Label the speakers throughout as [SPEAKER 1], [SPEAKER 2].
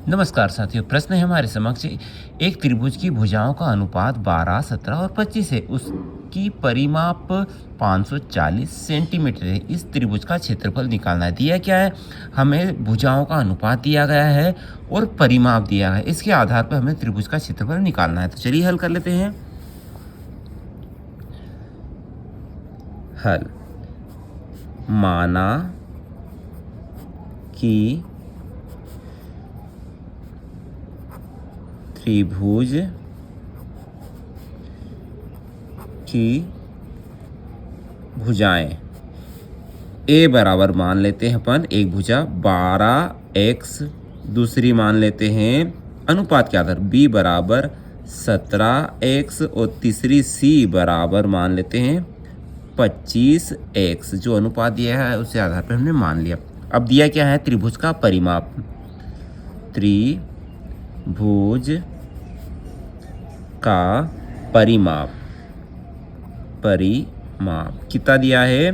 [SPEAKER 1] नमस्कार साथियों, प्रश्न है हमारे समक्ष। एक त्रिभुज की भुजाओं का अनुपात 12, 17 और 25 है। उसकी परिमाप 540 सेंटीमीटर है। इस त्रिभुज का क्षेत्रफल निकालना है। दिया क्या है? हमें भुजाओं का अनुपात दिया गया है और परिमाप दिया है। इसके आधार पर हमें त्रिभुज का क्षेत्रफल निकालना है। तो चलिए हल कर लेते हैं। हल। माना कि त्रिभुज की भुजाएं ए बराबर मान लेते हैं अपन, एक भुजा 12x, दूसरी मान लेते हैं अनुपात के आधार b बराबर 17x और तीसरी c बराबर मान लेते हैं 25x। जो अनुपात दिया है उसी आधार पर हमने मान लिया। अब दिया क्या है? त्रिभुज का परिमाप। त्रिभुज का परिमाप कितना दिया है?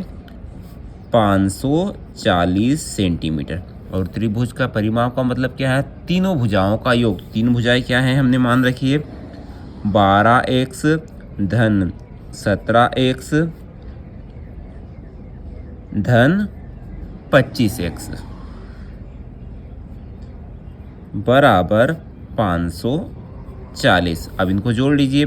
[SPEAKER 1] 540 सेंटीमीटर। और त्रिभुज का परिमाप का मतलब क्या है? तीनों भुजाओं का योग। तीन भुजाएं क्या हैं हमने मान रखी है? 12x धन 17x धन 25x बराबर 540। अब इनको जोड़ लीजिए।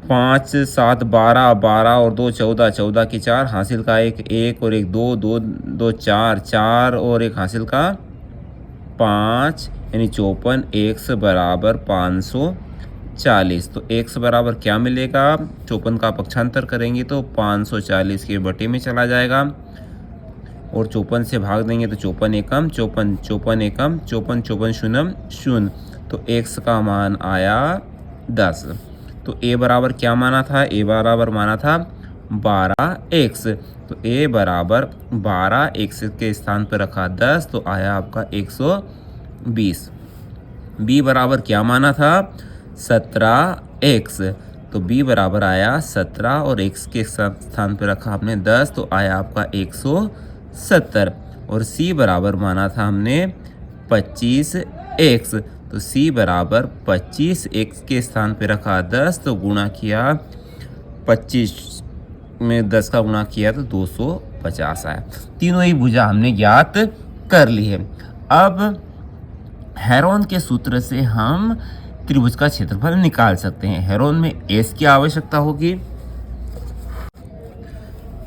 [SPEAKER 1] 5, 7, 12, 12 और 2 14, 14 की 4 हासिल का 1, 1 और 1 2, 2, 2 4, 4 और 1 हासिल का 5 यानी 54। x बराबर 540। तो x बराबर क्या मिलेगा? 54 का पक्षांतर करेंगे तो 540 के बटे में चला जाएगा और 54 से भाग देंगे तो 54 एकम 54, 54 एकम 54, 54 शून्यम 0। तो x का मान आया 10। तो a बराबर क्या माना था? a बराबर माना था 12x। तो a बराबर 12x के स्थान पर रखा 10, तो आया आपका 120। b बराबर क्या माना था? 17x। तो b बराबर आया 17 और x के स्थान पर रखा आपने 10, तो आया आपका 170। और c बराबर माना था हमने 25x। तो c बराबर 25x के स्थान पे रखा 10, तो गुणा किया 25 में 10 का गुणा किया तो 250 आया। तीनों ही भुजा हमने ज्ञात कर ली है। अब हेरोन के सूत्र से हम त्रिभुज का क्षेत्रफल निकाल सकते हैं। हेरोन में s की आवश्यकता होगी।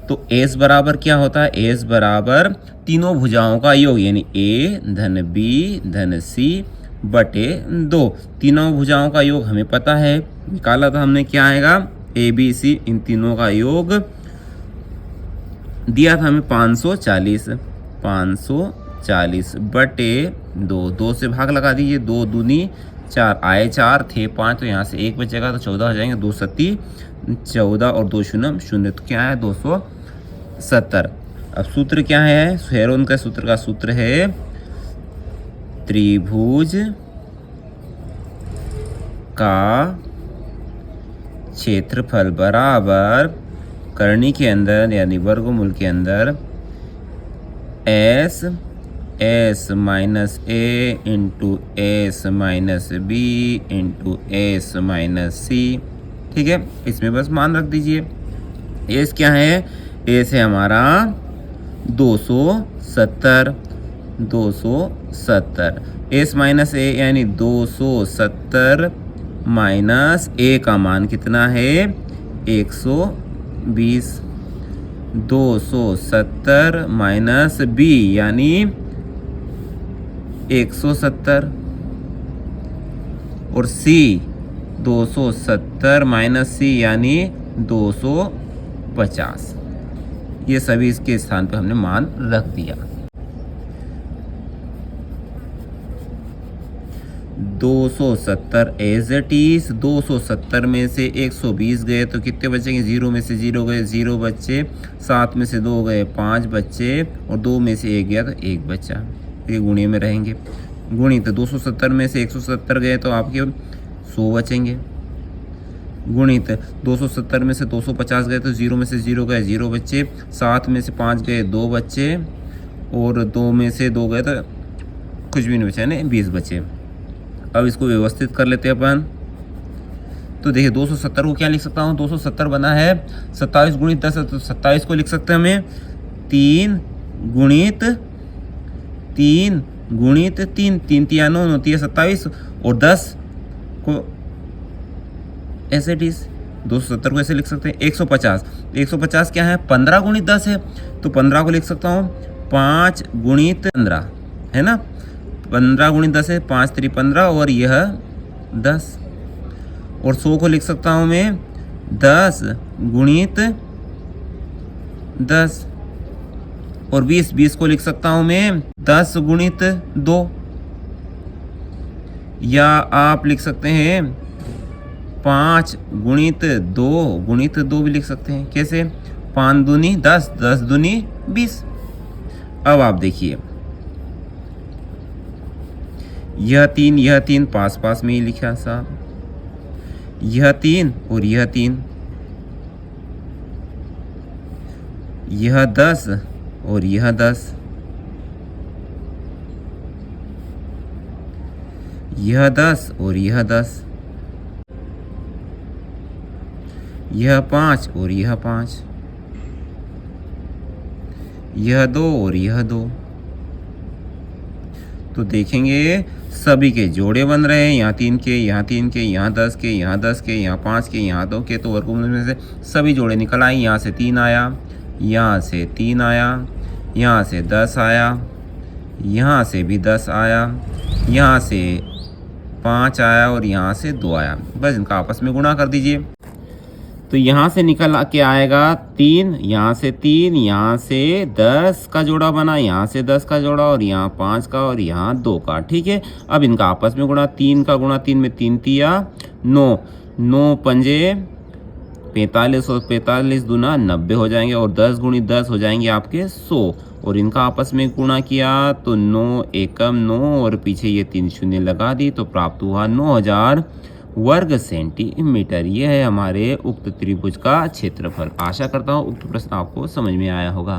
[SPEAKER 1] तो s बराबर क्या होता है? s बराबर तीनों भुजाओं का योग यानी a धन b धन c बटे 2। तीनों भुजाओं का योग हमें पता है, निकाला था हमने। क्या आएगा? a b c, इन तीनों का योग दिया था हमें 540। 540 बटे 2, 2 से भाग लगा दीजिए। 2 दूनी 4 आए 4 थे 5, तो यहाँ से 1 बचेगा तो 14 हो जाएंगे। 2 सत्ती 14 और 2 शून्य 0, तो क्या है? 270। अब सूत्र क्या है? हेरोन का सूत्र का सूत्र है त्रिभुज का क्षेत्रफल बराबर करनी के अंदर यानी वर्गमूल के अंदर s minus a into s minus b into s minus c। ठीक है, इसमें बस मान रख दीजिए। s क्या है? s है हमारा 270। 270 s माइनस a यानी 270 माइनस a का मान कितना है? 120। 270 माइनस b यानी 170 और c 270 माइनस c यानी 250। ये सभी इसके स्थान पर हमने मान रख दिया। 270 एज इट इज। 270 में से 120 गए तो कितने बचेंगे? 0 में से 0 गए 0 बच्चे, 7 में से 2 गए 5 बच्चे और 2 में से 1 गया तो 1 बच्चा। ये गुणे में रहेंगे। गुणित 270 में से 170 गए तो आपके 100 बचेंगे। गुणित 270 में से 250 गए तो 0 में से 0 गए 0 बच्चे, 7 में से 5 गए 2 बच्चे और 2 में से 2 गए तो कुछ भी नहीं बचा, यानी 20 बचे। अब इसको व्यवस्थित कर लेते हैं अपन। तो देखिए 270 को क्या लिख सकता हूँ, 270 बना है 27 गुणित 10, तो 27 को लिख सकते हैं हमें 3 गुणित 3 गुणित 3, 3 तिया 9 होती है 27, और 10 को ऐसे 270 को ऐसे लिख सकते हैं 150। 150 क्या है, 15 गुणित 10 है, तो 15 को लिख सकता हूँ 5 गुणित 15, है ना। 15 गुणित 10 है, 5 3 15, और यह 10। और 100 को लिख सकता हूँ मैं 10 गुणित 10, और 20 को लिख सकता हूँ मैं 10 गुणित 2, या आप लिख सकते हैं 5 गुणित 2 भी लिख सकते हैं। कैसे, 5 दूनी 10, 10 दूनी 20। अब आप देखिए यह 3 पास पास में ही लिखा साहब, यह 3 और यह 3, यह 10 और यह 10, यह 10 और यह 10, यह 5 और यह 5, यह 2 और यह 2। तो देखेंगे सभी के जोड़े बन रहे हैं, यहाँ 3 के, यहाँ 3 के, यहाँ 10 के, यहाँ 10 के, यहाँ 5 के, यहाँ 2 के, तो वर्गमूल में से सभी जोड़े निकल आए। यहाँ से 3 आया, यहाँ से 3 आया, यहाँ से 10 आया, यहाँ से भी 10 आया, यहाँ से 5 आया, और यहाँ से 2 आया। बस इनका आपस में गुणा कर दीजिए। तो यहाँ से निकल के आएगा 3, यहाँ से 3, यहाँ से 10 का जोड़ा बना, यहाँ से 10 का जोड़ा, और यहाँ 5 का, और यहाँ 2 का। ठीक है, अब इनका आपस में गुणा, 3 का गुणा 3 में 3 तिया 9, 9 पंजे 45, और 45 दूना 90 हो जाएंगे, और 10 गुणित 10 हो जाएंगे आपके 100, और इनका आपस में गुणा किया तो 9 एकम 9, और पीछे ये 3 शून्य लगा दी, तो प्राप्त हुआ 9000 वर्ग सेंटीमीटर। यह है हमारे उक्त त्रिभुज का क्षेत्रफल। आशा करता हूँ उक्त प्रश्न आपको समझ में आया होगा।